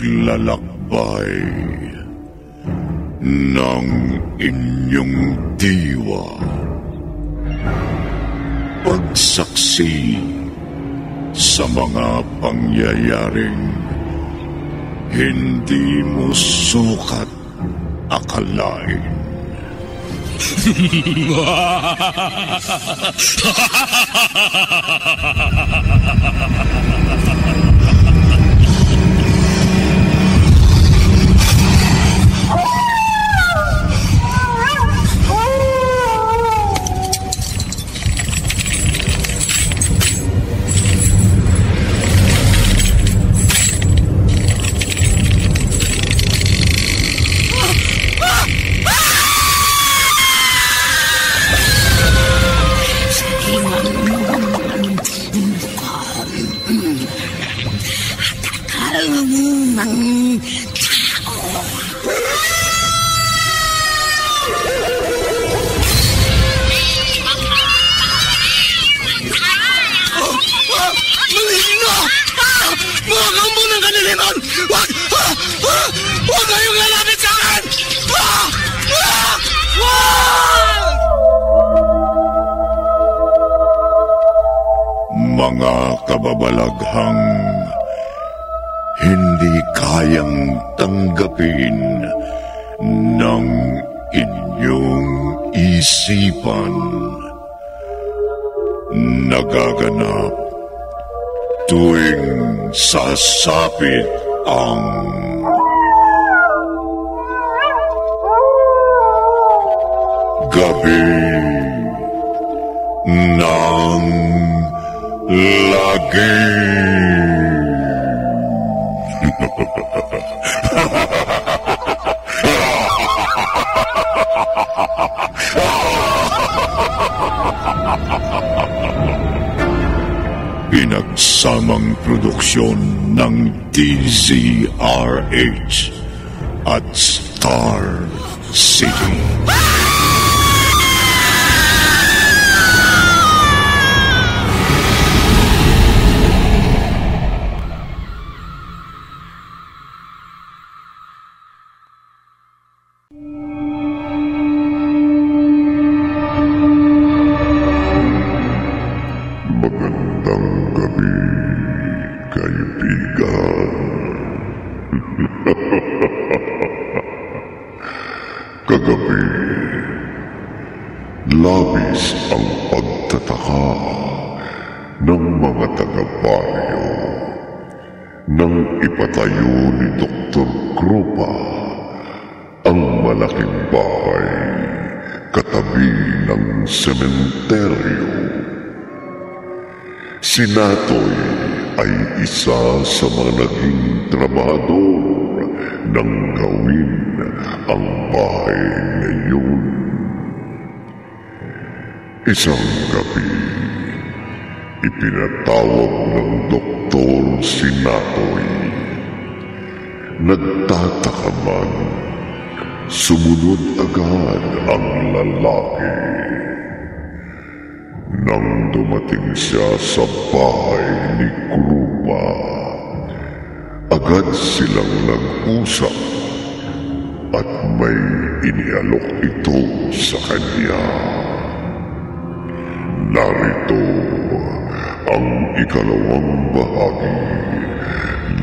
paglalakbay ng inyong diwa. Pagsaksi sa mga pangyayaring hindi mo sukat akalain. Huwag kayong lalapit sa akin! Mga kababalaghang hindi kayang tanggapin ng inyong isipan, nagaganap tuwing sasapit ang gabi ng lagi. Pinagsamang produksyon ng DZRH at Star City. Magandang gabi, kaibigan. Kagabi, labis ang pagtataka ng mga taga-baryo nang ipatayo ni Dr. Krupa ang malaking bahay katabi ng sementeryo. Si Natoy ay isa sa mga naging trabahador nang gawin ang bahay ngayon. Isang gabi, ipinatawag ng doktor si Natoy. Nagtataka man, sumunod agad ang lalaki. Nang dumating siya sa bahay ni Krupa, agad silang nag-usap at may inialok ito sa kanya. Narito ang ikalawang bahagi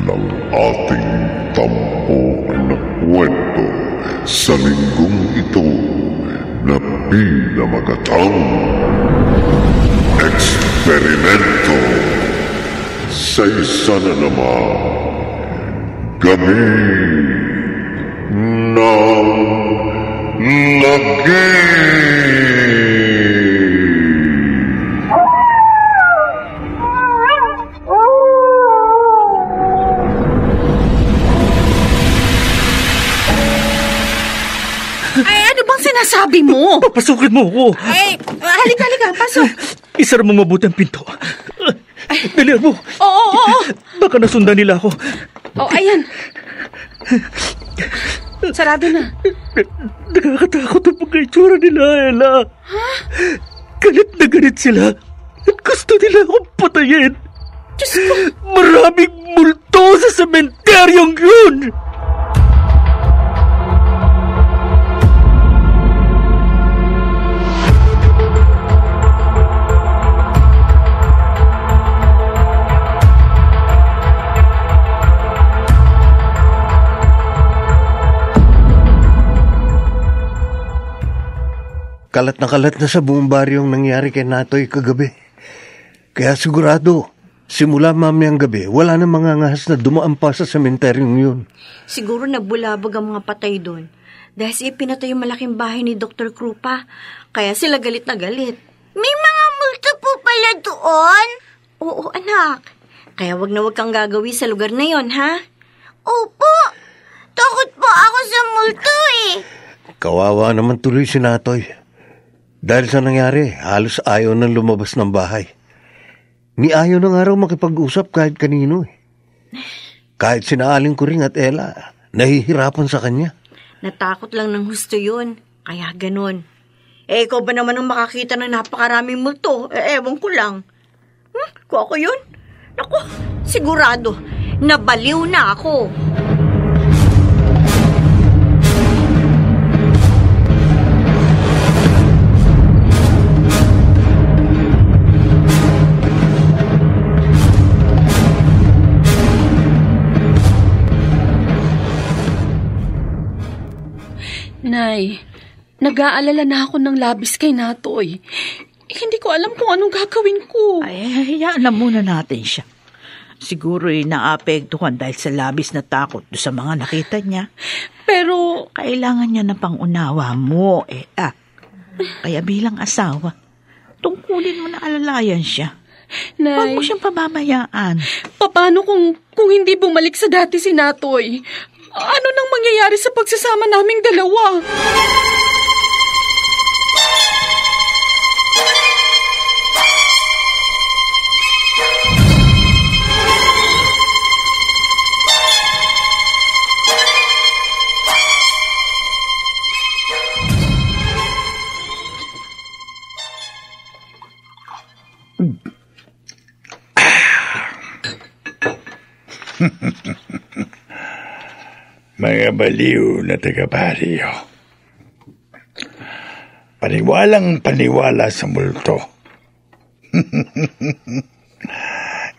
ng ating tampok na kwento sa linggong ito na pinamagatang Eksperimento sa isa na naman gabi ng lagi. Ay, ano bang sinasabi mo? Papasukin mo ako. Ay, halika, pasok. Isara mo mabuti ang pinto. Dalihan mo. Oo. Baka nasundan nila ako. Oh, ayan. Sarado na. Nakakatakot ang mga itsura nila, Ella. Ha? Galit na galit sila. At gusto nila akong patayin. Diyos ko! Maraming multo sa sementeryong yun! Kalat na sa buong baryo ang nangyari kay Natoy kagabi. Kaya sigurado, simula mamayang gabi, wala na mga ngahas na dumaan pa sa sementeryong yun. Siguro nagbulabog ang mga patay doon. Dahil siya pinatay yung malaking bahay ni Dr. Krupa. Kaya sila galit na galit. May mga multo po pala doon? Oo, anak. Kaya wag na wag kang gagawi sa lugar na yon, ha? Opo. Takot po ako sa multo eh. Kawawa naman tuloy si Natoy. Dahil sa nangyari, halos ayaw nang lumabas ng bahay. Ni ayaw na nga raw makipag-usap kahit kanino eh. Kahit sinaaling ko rin at Ella, nahihirapan sa kanya. Natakot lang ng husto yun. Kaya ganun. Ikaw ba naman ang makakita ng napakaraming multo? Ewan ko lang. Kung ako yun? Naku, sigurado. Nabaliw na ako. Nay, nag-aalala na ako ng labis kay Natoy. Hindi ko alam kung anong gagawin ko. Ay, hayaan na muna natin siya. Siguro naapektuhan dahil sa labis na takot do sa mga nakita niya. Pero kailangan niya na pangunawa mo. Kaya bilang asawa, tungkulin mo na alalayan siya. Nay, huwag mo siyang pababayaan. Paano kung hindi bumalik sa dati si Natoy? Ano nang mangyayari sa pagsasama naming dalawa? Mga baliw na taga-baryo. Paniwalang paniwala sa multo.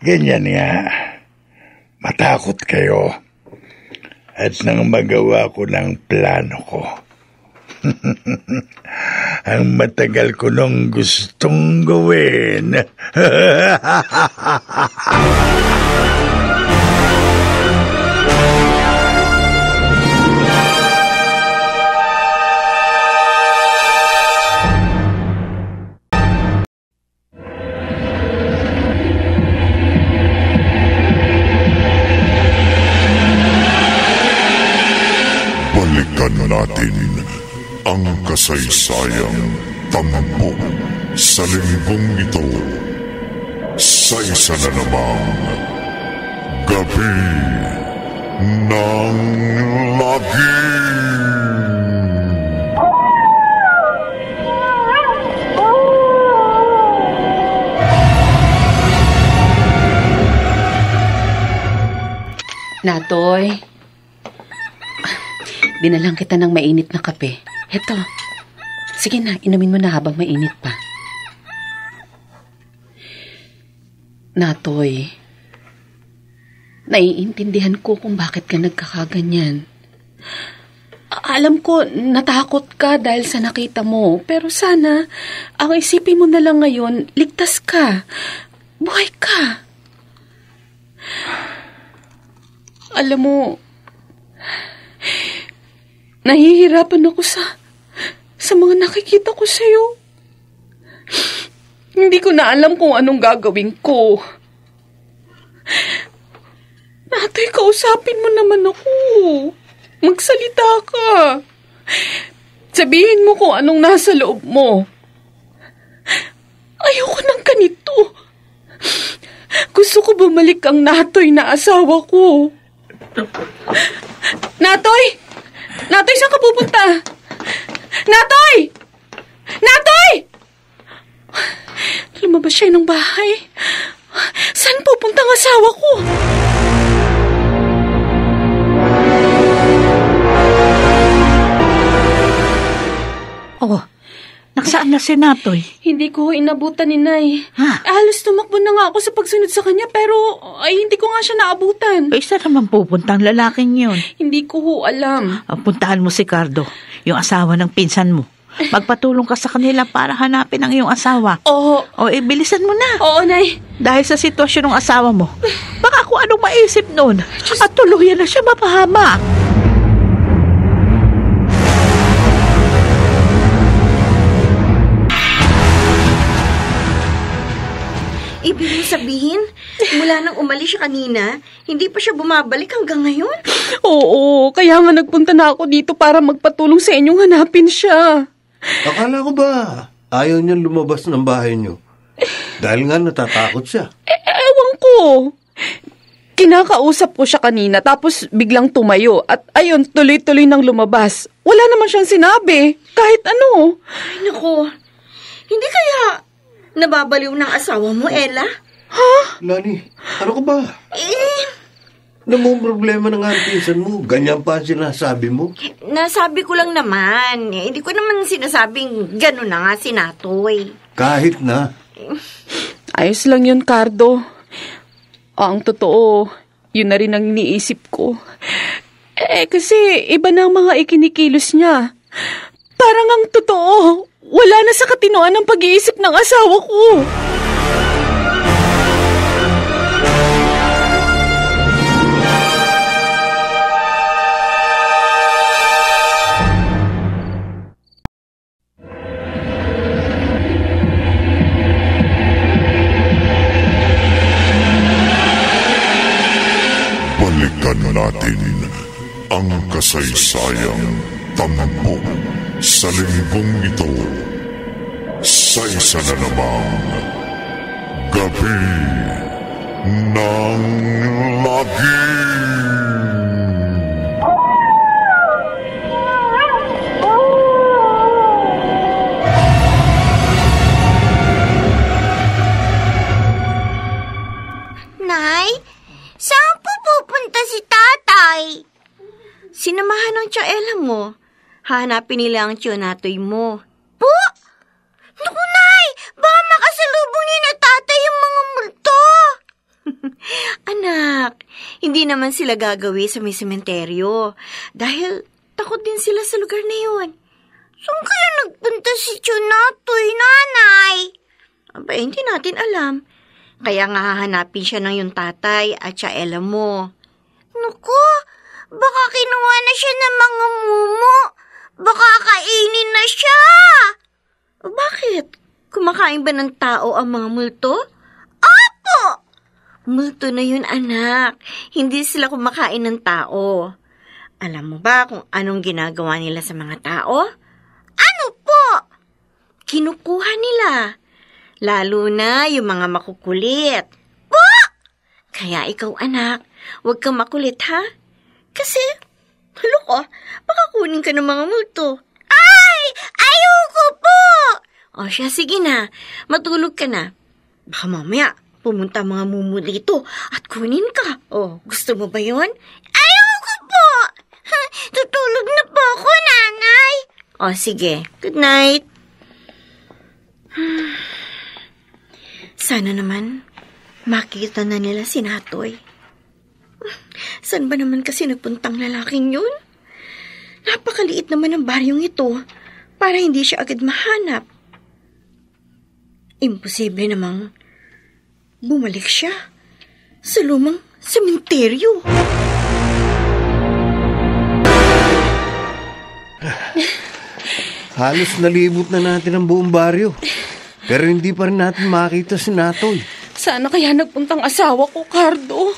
Ganyan nga. Matakot kayo. At nang magawa ko ng plano ko. Ang matagal ko nung gustong gawin. Natin ang kasaysayang tampok sa linggong ito sa isa na namang Gabi ng Lagim. Natoy, dinalang kita ng mainit na kape. Heto, sige na, inumin mo na habang mainit pa. Natoy, naiintindihan ko kung bakit ka nagkakaganyan. Alam ko, natakot ka dahil sa nakita mo. Pero sana, ang isipin mo na lang ngayon, ligtas ka. Buhay ka. Alam mo, nahihirapan ako sa mga nakikita ko sa'yo. Hindi ko na alam kung anong gagawin ko. Natoy, kausapin mo naman ako. Magsalita ka. Sabihin mo kung anong nasa loob mo. Ayoko ng ganito. Gusto ko bumalik ang Natoy na asawa ko. Natoy! Natoy, saan ka pupunta? Natoy! Natoy! Lumabas siya ng bahay. Saan pupunta ang asawa ko? Oh, nasaan na si Natoy? Hindi ko inabutan ni Nay. Ha? Halos tumakbo na nga ako sa pagsunod sa kanya pero hindi ko nga siya naabutan. Eh, saan naman pupunta ang lalaking yun? Hindi ko ho alam. Puntahan mo si Cardo, yung asawa ng pinsan mo. Magpatulong ka sa kanila para hanapin ang iyong asawa. Oo. O, bilisan mo na. Oo, Nay. Dahil sa sitwasyon ng asawa mo, baka kung anong maisip noon at tuluyan na siya mapahama. Ibig mo sabihin, mula nang umalis siya kanina, hindi pa siya bumabalik hanggang ngayon? Oo, kaya nga nagpunta na ako dito para magpatulong sa inyong hanapin siya. Akala ko ba ayaw niyang lumabas ng bahay niyo? Dahil nga natatakot siya. Ewan ko. Kinakausap ko siya kanina tapos biglang tumayo at ayun, tuloy-tuloy nang lumabas. Wala naman siyang sinabi, kahit ano. Ay, naku. Hindi kaya nababaliw ng asawa mo, Ella? Ha? Lani, ano ka ba? Namang problema na nga ang pinsan mo. Ganyan pa ang sinasabi mo. Nasabi ko lang naman. Hindi ko naman sinasabing gano'n na nga si Natoy. Kahit na. Ayos lang yun, Cardo. Ang totoo, yun na rin ang iniisip ko. Kasi iba na ang mga ikinikilos niya. Parang ang totoo, wala na sa katinoan ng pag-iisip ng asawa ko. Balikan natin ang kasaysayang tampok sa linggong ito sa isa na namang Gabi ng Lagim. Nay, saan po pupunta si tatay? Sinamahan ng tsaela mo. Hanapin nila ang tiyonatoy mo. Po? Naku, Nay! Baka makasalubong ni na tatay yung mga multo. Anak, hindi naman sila gagawi sa may sementeryo. Dahil takot din sila sa lugar na yun. Saan kaya nagpunta si tiyonatoy, Nanay? Aba, hindi natin alam. Kaya nga hahanapin siya ng yung tatay at tsaela mo. Naku, baka kinuha na siya ng mga mumu. Baka kainin na siya. Bakit? Kumakain ba ng tao ang mga multo? Opo! Multo na yun, anak. Hindi sila kumakain ng tao. Alam mo ba kung anong ginagawa nila sa mga tao? Ano po? Kinukuha nila. Lalo na yung mga makukulit. Po? Kaya ikaw, anak, huwag kang makulit, ha? Kasi, ko, baka kunin ka ng mga multo. Ay! Ayoko po! O siya, sige na. Matulog ka na. Baka mamaya, pumunta mga mumu dito at kunin ka. O, gusto mo ba yun? Ayoko po! Tutulog na po ako, Nanay. O, sige. Good night. Sana naman, makita na nila si Natoy. Saan ba naman kasi nagpuntang lalaking yun? Napakaliit naman ang baryong ito para hindi siya agad mahanap. Imposible namang bumalik siya sa lumang sementeryo. Halos nalibot na natin ang buong baryo. Pero hindi pa rin natin makita si Natoy. Sana kaya nagpuntang asawa ko, Cardo.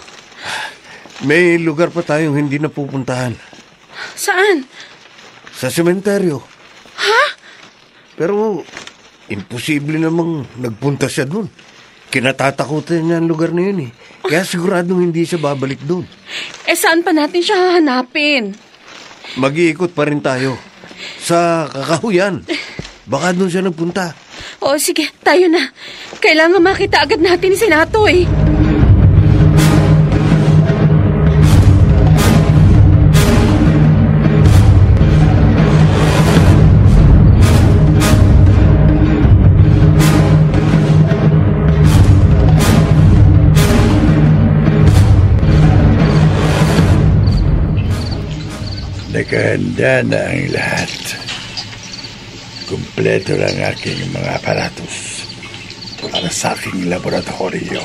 May lugar pa tayong hindi napupuntahan. Saan? Sa sementeryo. Ha? Pero imposible namang nagpunta siya dun. Kinatatakutan niya ang lugar na yun eh. Kaya siguradong hindi siya babalik dun. Saan pa natin siya hahanapin? Mag-iikot pa rin tayo. Sa Kakahuyan. Baka dun siya nagpunta. O sige, tayo na. Kailangan makita agad natin si Natoy. handa na ang lahat. Kumpleto lang aking mga aparatos para sa aking laboratorio.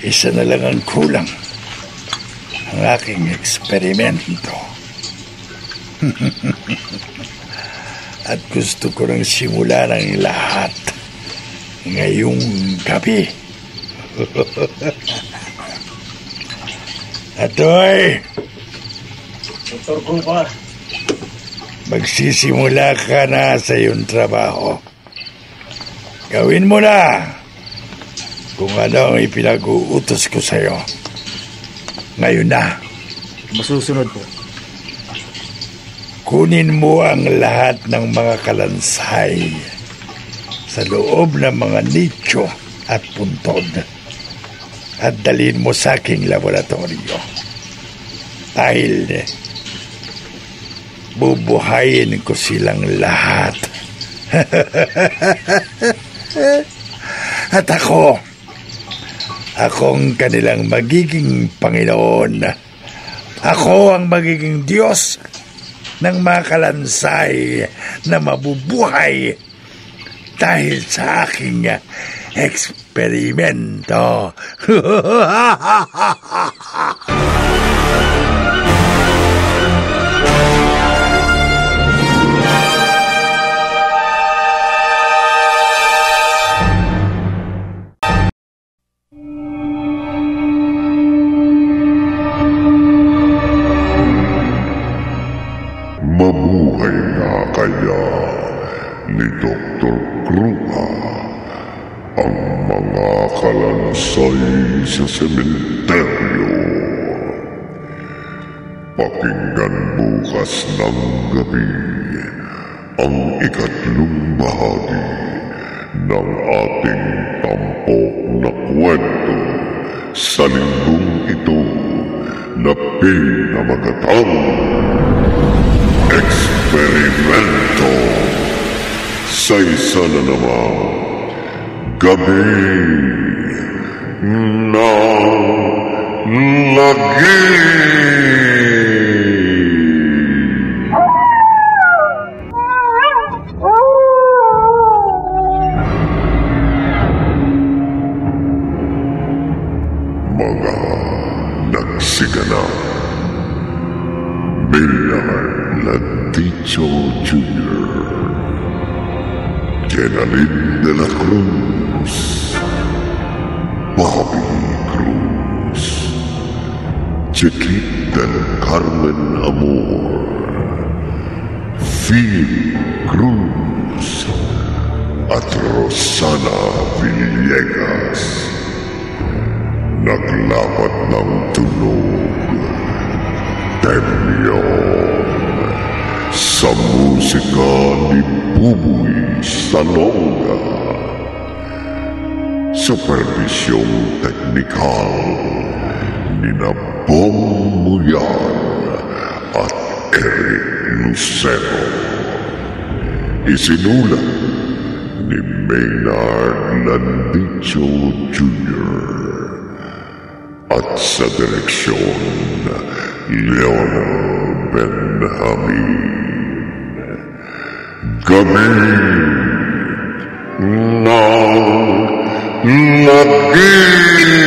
Isa na lang ang kulang, ang aking eksperimento. At gusto ko nang simulan ang lahat ngayong gabi. Atoy! Dr. Grupa. Magsisimula ka na sa iyong trabaho. Gawin mo na kung ano ang ipinag-uutos ko sa iyo. Ngayon na. Masusunod po. Kunin mo ang lahat ng mga kalansay sa loob ng mga nicho at puntod at dalhin mo sa aking laboratorio. Dahil bubuhayin ko silang lahat. At akong kanilang magiging Panginoon. Ako ang magiging Diyos ng mga kalansay na mabubuhay dahil sa aking eksperimento. Mabuhay na kaya ni Dr. Grupa ang mga kalansay sa sementeryo. Pakinggan bukas ng gabi ang ikatlong bahagi ng ating tampok na kwento sa linggong ito na pinamagatang Eksperimento sa isa na namang gabi ng lagi. Mga nagsiganap Maynard Landicho Jr., Jenalyn de la Cruz, Bobby Cruz, Chiquit del Carmen Amor, Phil Cruz, at Rosana Villegas. Naglapat ng tunog, Temyon, sa musika ni Buboy Salonga. Supervisyong teknikal ni Bong Muyan at Eric Lucero. Isinulat ni Maynard Landicho Jr. at sa direksyon Leonel Benjamin. Gabi ng lagi.